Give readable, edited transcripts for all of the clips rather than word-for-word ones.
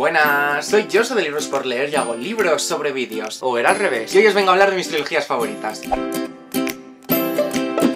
Buenas, soy Josu de Libros por Leer y hago libros sobre vídeos. O era al revés. Y hoy os vengo a hablar de mis trilogías favoritas.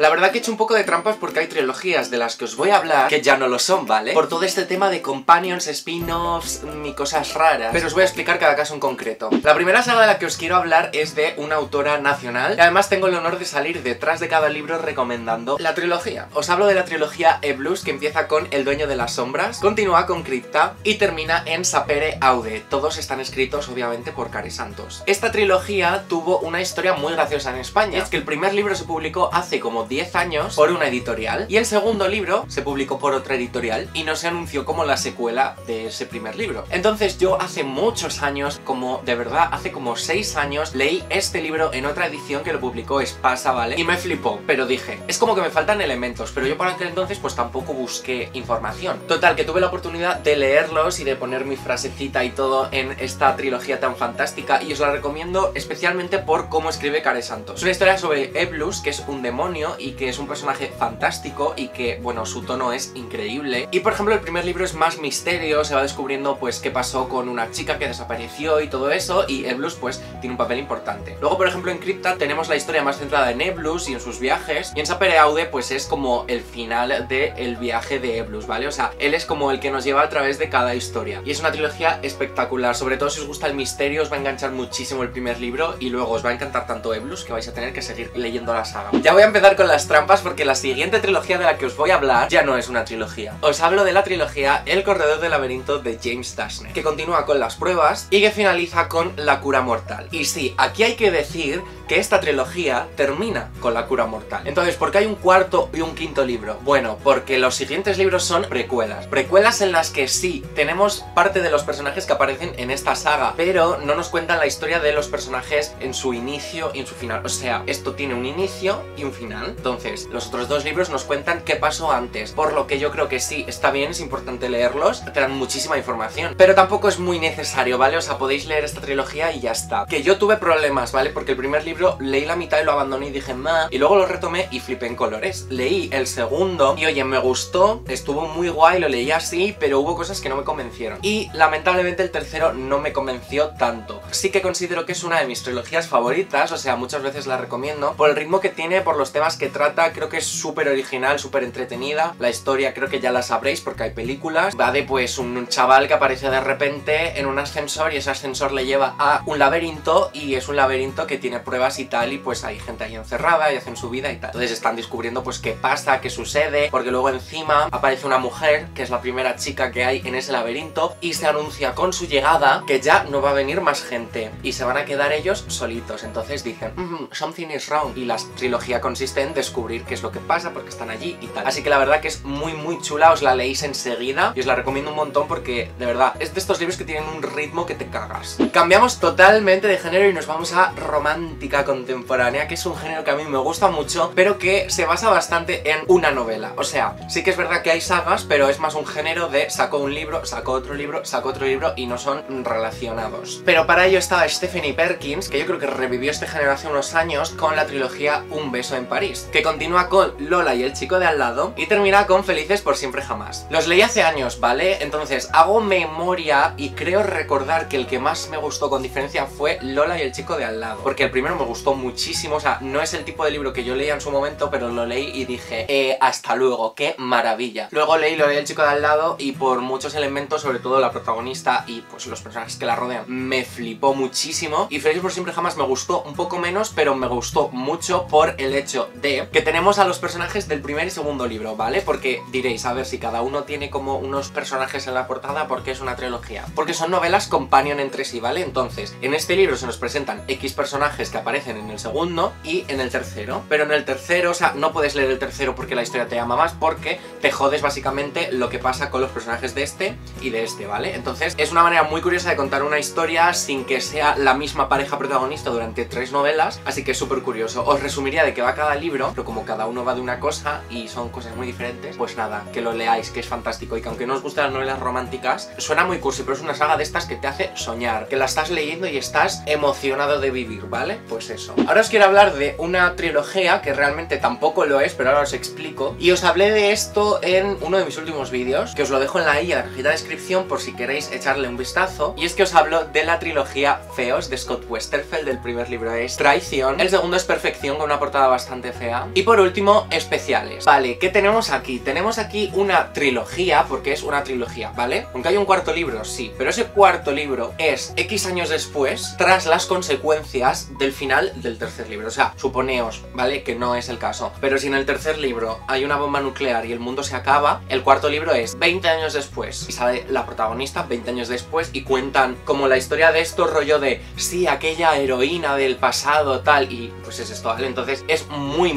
La verdad que he hecho un poco de trampas porque hay trilogías de las que os voy a hablar que ya no lo son, ¿vale? Por todo este tema de companions, spin-offs y cosas raras. Pero os voy a explicar cada caso en concreto. La primera saga de la que os quiero hablar es de una autora nacional y además tengo el honor de salir detrás de cada libro recomendando la trilogía. Os hablo de la trilogía E-Blues, que empieza con El dueño de las sombras, continúa con Cripta y termina en Sapere Aude. Todos están escritos obviamente por Care Santos. Esta trilogía tuvo una historia muy graciosa en España. Es que el primer libro se publicó hace como 10 años por una editorial y el segundo libro se publicó por otra editorial y no se anunció como la secuela de ese primer libro. Entonces yo hace muchos años, de verdad hace como 6 años, leí este libro en otra edición que lo publicó Espasa, ¿vale? Y me flipó, pero dije, es como que me faltan elementos, pero yo para aquel entonces pues tampoco busqué información. Total, que tuve la oportunidad de leerlos y de poner mi frasecita y todo en esta trilogía tan fantástica y os la recomiendo especialmente por cómo escribe Care Santos. Es una historia sobre E-Blues, que es un demonio y que es un personaje fantástico y que, bueno, su tono es increíble. Y por ejemplo el primer libro es más misterio, se va descubriendo pues qué pasó con una chica que desapareció y todo eso, y E-Blues pues tiene un papel importante. Luego por ejemplo en Cripta tenemos la historia más centrada en E-Blues y en sus viajes, y en Sapere Aude pues es como el final del viaje de E-Blues, ¿vale? O sea, él es como el que nos lleva a través de cada historia. Y es una trilogía espectacular, sobre todo si os gusta el misterio os va a enganchar muchísimo el primer libro y luego os va a encantar tanto E-Blues que vais a tener que seguir leyendo la saga. Ya voy a empezar con las trampas porque la siguiente trilogía de la que os voy a hablar ya no es una trilogía. Os hablo de la trilogía El corredor del laberinto de James Dashner, que continúa con las pruebas y que finaliza con la cura mortal. Y sí, aquí hay que decir que esta trilogía termina con la cura mortal. Entonces, ¿por qué hay un cuarto y un quinto libro? Bueno, porque los siguientes libros son precuelas. Precuelas en las que sí, tenemos parte de los personajes que aparecen en esta saga, pero no nos cuentan la historia de los personajes en su inicio y en su final. O sea, esto tiene un inicio y un final. Entonces, los otros dos libros nos cuentan qué pasó antes, por lo que yo creo que sí, está bien, es importante leerlos, te dan muchísima información, pero tampoco es muy necesario, ¿vale? O sea, podéis leer esta trilogía y ya está. Que yo tuve problemas, ¿vale? Porque el primer libro leí la mitad y lo abandoné y dije, y luego lo retomé y flipé en colores. Leí el segundo y oye, me gustó, estuvo muy guay, lo leí así, pero hubo cosas que no me convencieron. Y lamentablemente el tercero no me convenció tanto. Sí que considero que es una de mis trilogías favoritas, o sea, muchas veces la recomiendo, por el ritmo que tiene, por los temas que trata, creo que es súper original, súper entretenida. La historia creo que ya la sabréis porque hay películas. Va de pues un chaval que aparece de repente en un ascensor y ese ascensor le lleva a un laberinto y es un laberinto que tiene pruebas y tal, y pues hay gente ahí encerrada y hacen su vida y tal. Entonces están descubriendo pues qué pasa, qué sucede, porque luego encima aparece una mujer que es la primera chica que hay en ese laberinto y se anuncia con su llegada que ya no va a venir más gente y se van a quedar ellos solitos. Entonces dicen, something is wrong, y la trilogía consiste en descubrir qué es lo que pasa, porque están allí y tal. Así que la verdad que es muy muy chula, os la leéis enseguida y os la recomiendo un montón porque de verdad es de estos libros que tienen un ritmo que te cagas. Cambiamos totalmente de género y nos vamos a romántica contemporánea, que es un género que a mí me gusta mucho, pero que se basa bastante en una novela. O sea, sí que es verdad que hay sagas, pero es más un género de saco un libro, saco otro libro, saco otro libro y no son relacionados. Pero para ello estaba Stephanie Perkins, que yo creo que revivió este género hace unos años con la trilogía Un beso en París, que continúa con Lola y el chico de al lado y termina con Felices por siempre jamás. Los leí hace años, ¿vale? Entonces hago memoria y creo recordar que el que más me gustó con diferencia fue Lola y el chico de al lado, porque el primero me gustó muchísimo. O sea, no es el tipo de libro que yo leía en su momento, pero lo leí y dije, hasta luego, qué maravilla. Luego leí Lola y el chico de al lado y por muchos elementos, sobre todo la protagonista y pues los personajes que la rodean, me flipó muchísimo. Y Felices por siempre jamás me gustó un poco menos, pero me gustó mucho por el hecho de que tenemos a los personajes del primer y segundo libro, ¿vale? Porque diréis, a ver, si cada uno tiene como unos personajes en la portada, ¿por qué es una trilogía? Porque son novelas companion entre sí, ¿vale? Entonces, en este libro se nos presentan X personajes que aparecen en el segundo y en el tercero, pero en el tercero, o sea, no puedes leer el tercero porque la historia te llama más, porque te jodes básicamente lo que pasa con los personajes de este y de este, ¿vale? Entonces, es una manera muy curiosa de contar una historia sin que sea la misma pareja protagonista durante 3 novelas, así que es súper curioso. Os resumiría de qué va cada libro, pero como cada uno va de una cosa y son cosas muy diferentes, pues nada, que lo leáis, que es fantástico y que aunque no os gusten las novelas románticas, suena muy cursi, pero es una saga de estas que te hace soñar, que la estás leyendo y estás emocionado de vivir, ¿vale? Pues pues eso. Ahora os quiero hablar de una trilogía que realmente tampoco lo es, pero ahora os explico. Y os hablé de esto en uno de mis últimos vídeos, que os lo dejo en la i en la cajita de descripción por si queréis echarle un vistazo. Y es que os hablo de la trilogía Feos de Scott Westerfeld. El primer libro es Traición, el segundo es Perfección, con una portada bastante fea, y por último, Especiales. Vale, ¿qué tenemos aquí? Tenemos aquí una trilogía, porque es una trilogía, ¿vale? Aunque hay un cuarto libro, sí, pero ese cuarto libro es X años después, tras las consecuencias del final del tercer libro. O sea, suponeos, ¿vale? Que no es el caso, pero si en el tercer libro hay una bomba nuclear y el mundo se acaba, el cuarto libro es 20 años después y sale la protagonista 20 años después y cuentan como la historia de esto, rollo de sí, aquella heroína del pasado, tal, y pues es esto, ¿vale? Entonces es muy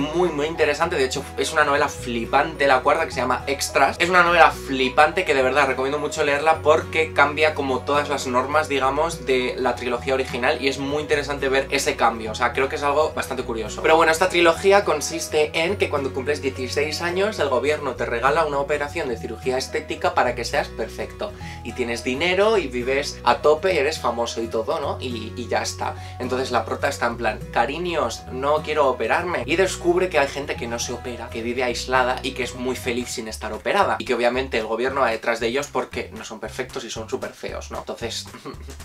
interesante. De hecho es una novela flipante, la cuarta, que se llama Extras. Es una novela flipante que de verdad recomiendo mucho leerla porque cambia como todas las normas, digamos, de la trilogía original, y es muy interesante ver ese cambio. O sea, creo que es algo bastante curioso. Pero bueno, esta trilogía consiste en que cuando cumples 16 años el gobierno te regala una operación de cirugía estética para que seas perfecto, y tienes dinero y vives a tope y eres famoso y todo, ¿no? Y ya está. Entonces la prota está en plan, cariños, no quiero operarme, y descubre que hay gente que no se opera, que vive aislada y que es muy feliz sin estar operada, y que obviamente el gobierno va detrás de ellos porque no son perfectos y son súper feos, ¿no? Entonces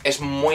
es muy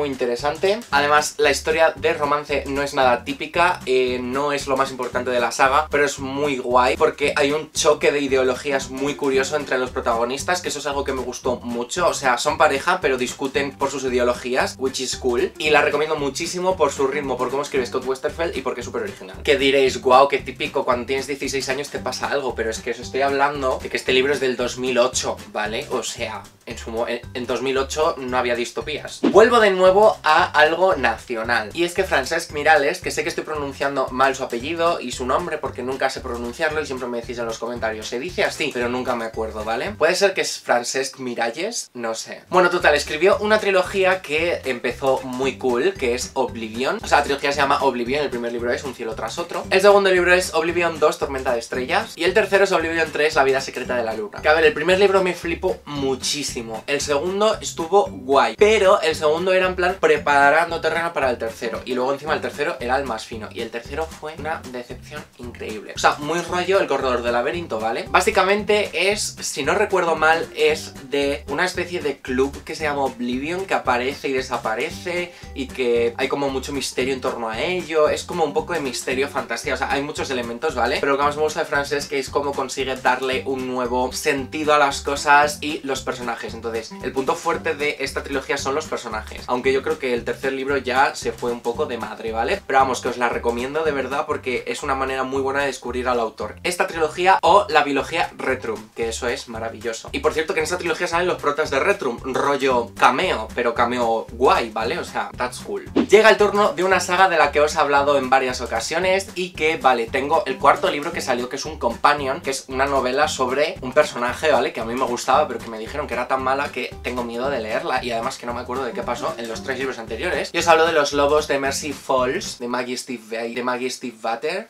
interesante. Además, la historia de romance no es nada típica, no es lo más importante de la saga, pero es muy guay porque hay un choque de ideologías muy curioso entre los protagonistas, que eso es algo que me gustó mucho. O sea, son pareja pero discuten por sus ideologías, which is cool, y la recomiendo muchísimo por su ritmo, por cómo escribe Scott Westerfeld y porque es súper original. Que diréis, wow, qué típico, cuando tienes 16 años te pasa algo, pero es que os estoy hablando de que este libro es del 2008, ¿vale? O sea, en 2008 no había distopías. Vuelvo de nuevo a algo nacional, y es que Francesc Miralles, que sé que estoy pronunciando mal su apellido y su nombre porque nunca sé pronunciarlo y siempre me decís en los comentarios, se dice así, pero nunca me acuerdo, ¿vale? Puede ser que es Francesc Miralles, no sé. Bueno, total, escribió una trilogía que empezó muy cool, que es Oblivion. O sea, la trilogía se llama Oblivion, el primer libro es Un cielo tras otro, el segundo libro es Oblivion 2, Tormenta de estrellas, y el tercero es Oblivion 3, La vida secreta de la luna. Que a ver, el primer libro me flipó muchísimo, el segundo estuvo guay, pero el segundo era en plan preparando terreno para el tercero, y luego encima el tercero era el más fino, y el tercero fue una decepción increíble. O sea, muy rollo El corredor del laberinto, ¿vale? Básicamente es, si no recuerdo mal, es de una especie de club que se llama Oblivion, que aparece y desaparece y que hay como mucho misterio en torno a ello. Es como un poco de misterio, fantasía, o sea, hay muchos elementos, ¿vale? Pero lo que más me gusta de Francesc es cómo consigue darle un nuevo sentido a las cosas y los personajes. Entonces, el punto fuerte de esta trilogía son los personajes, aunque yo creo que el tercer libro ya se fue un poco de madre, ¿vale? Pero vamos, que os la recomiendo de verdad porque es una manera muy buena de descubrir al autor. Esta trilogía o la biología Retrum, que eso es maravilloso. Y por cierto que en esta trilogía salen los protas de Retrum, rollo cameo, pero cameo guay, ¿vale? O sea, that's cool. Llega el turno de una saga de la que os he hablado en varias ocasiones y que, vale, tengo el cuarto libro que salió, que es un companion, que es una novela sobre un personaje, ¿vale? Que a mí me gustaba, pero que me dijeron que era tan mala que tengo miedo de leerla, y además que no me acuerdo de qué pasó en los 3 libros anteriores. Y os hablo de Los lobos de Mercy Falls, de Maggie Steve Butter,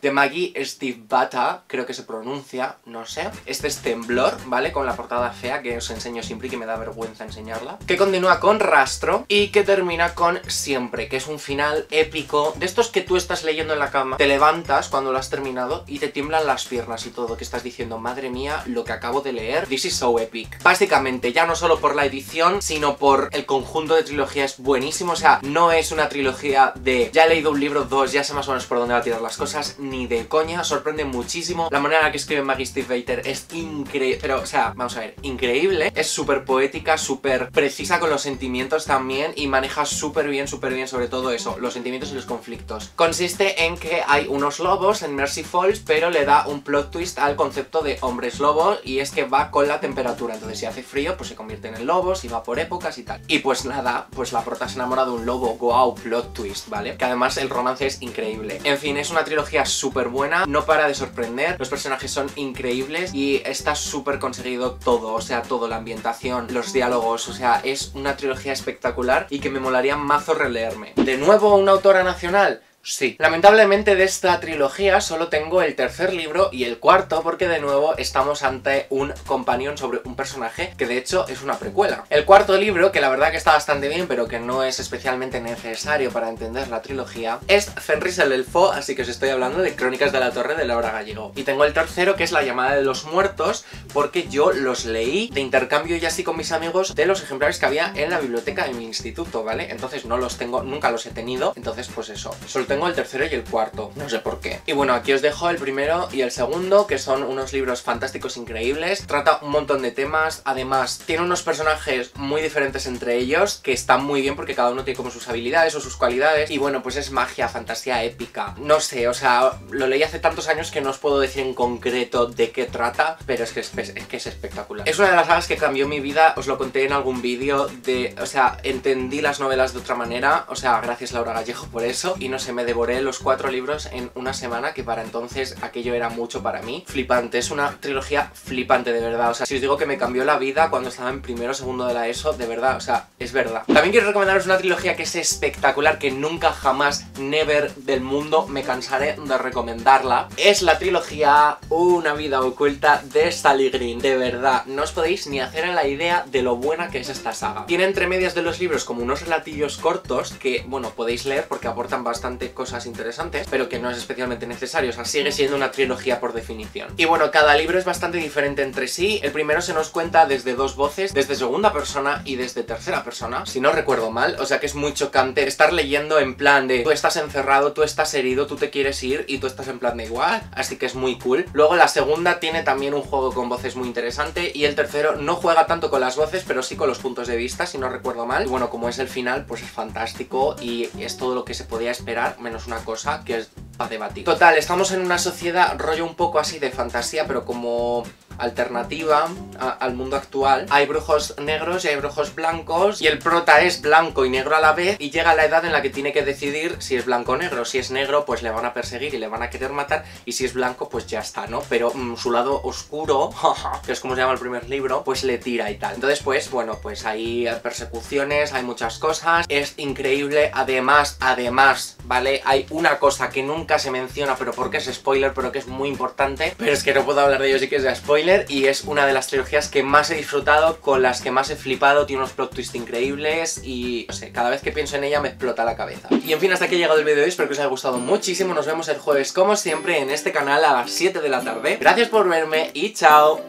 creo que se pronuncia, no sé. Este es Temblor, ¿vale? Con la portada fea que os enseño siempre y que me da vergüenza enseñarla. Que continúa con Rastro y que termina con Siempre, que es un final épico, de estos que tú estás leyendo en la cama, te levantas cuando lo has terminado y te tiemblan las piernas y todo, que estás diciendo, madre mía, lo que acabo de leer, this is so epic. Básicamente, ya no solo por la edición, sino por el conjunto de trilogía es buenísimo. O sea, no es una trilogía de ya he leído un libro, 2, ya sé más o menos por dónde va a tirar las cosas, ni de coña, sorprende muchísimo. La manera en la que escribe Maggie Steve Butter es increíble, pero, o sea, vamos a ver, increíble. Es súper poética, súper precisa con los sentimientos también, y maneja súper bien sobre todo eso, los sentimientos y los conflictos. Consiste en que hay unos lobos en Mercy Falls, pero le da un plot twist al concepto de hombres lobos, y es que va con la temperatura. Entonces si hace frío, pues se convierten en lobos y va por épocas y tal. Y pues nada, pues la prota se enamora de un lobo, wow, plot twist, ¿vale? Que además el romance es increíble. En fin, es una trilogía súper buena, no para de sorprender, los personajes son increíbles y está súper conseguido todo, o sea, todo, la ambientación, los diálogos, o sea, es una trilogía espectacular y que me molaría mazo releerme. De nuevo, una autora nacional, Sí. Lamentablemente de esta trilogía solo tengo el tercer libro y el cuarto, porque de nuevo estamos ante un companion sobre un personaje que de hecho es una precuela. El cuarto libro, que la verdad que está bastante bien, pero que no es especialmente necesario para entender la trilogía, es Fenris el Elfo, así que os estoy hablando de Crónicas de la Torre de Laura Gallego. Y tengo el tercero, que es La Llamada de los Muertos, porque yo los leí de intercambio y así con mis amigos de los ejemplares que había en la biblioteca de mi instituto, ¿vale? Entonces no los tengo, nunca los he tenido, entonces pues eso, solo tengo el tercero y el cuarto, no sé por qué. Y bueno, aquí os dejo el primero y el segundo, que son unos libros fantásticos increíbles. Trata un montón de temas, además tiene unos personajes muy diferentes entre ellos, que están muy bien porque cada uno tiene como sus habilidades o sus cualidades, y bueno, pues es magia, fantasía épica. No sé, o sea, lo leí hace tantos años que no os puedo decir en concreto de qué trata, pero es que es espectacular. Es una de las sagas que cambió mi vida, os lo conté en algún vídeo de, o sea, entendí las novelas de otra manera, o sea, gracias Laura Gallego por eso, y no sé, me devoré los 4 libros en una semana, que para entonces aquello era mucho para mí. Flipante, es una trilogía flipante de verdad, o sea, si os digo que me cambió la vida cuando estaba en primero o segundo de la ESO, de verdad, o sea, es verdad. También quiero recomendaros una trilogía que es espectacular, que nunca jamás, never del mundo me cansaré de recomendarla. Es la trilogía Una vida oculta de Sally Green. De verdad, no os podéis ni hacer en la idea de lo buena que es esta saga. Tiene entre medias de los libros como unos relatillos cortos que, bueno, podéis leer porque aportan bastante cosas interesantes, pero que no es especialmente necesario, o sea, sigue siendo una trilogía por definición. Y bueno, cada libro es bastante diferente entre sí. El primero se nos cuenta desde dos voces, desde segunda persona y desde tercera persona, si no recuerdo mal, o sea que es muy chocante estar leyendo en plan de tú estás encerrado, tú estás herido, tú te quieres ir y tú estás en plan de igual, así que es muy cool. Luego la segunda tiene también un juego con voces muy interesante, y el tercero no juega tanto con las voces, pero sí con los puntos de vista, si no recuerdo mal. Y bueno, como es el final, pues es fantástico y es todo lo que se podía esperar, menos una cosa que es para debatir. Total, estamos en una sociedad rollo un poco así de fantasía, pero como alternativa al mundo actual. Hay brujos negros y hay brujos blancos, y el prota es blanco y negro a la vez, y llega la edad en la que tiene que decidir si es blanco o negro. Si es negro, pues le van a perseguir y le van a querer matar, y si es blanco, pues ya está, ¿no? Pero su lado oscuro, que es como se llama el primer libro, pues le tira y tal. Entonces, pues bueno, pues hay persecuciones, hay muchas cosas, es increíble. Además, ¿vale? Hay una cosa que nunca se menciona, pero porque es spoiler, pero que es muy importante, pero es que no puedo hablar de ello si que sea spoiler, y es una de las trilogías que más he disfrutado, con las que más he flipado, tiene unos plot twists increíbles y, no sé, cada vez que pienso en ella me explota la cabeza. Y en fin, hasta aquí ha llegado el vídeo de hoy, espero que os haya gustado muchísimo. Nos vemos el jueves como siempre en este canal a las 7 de la tarde. Gracias por verme y chao.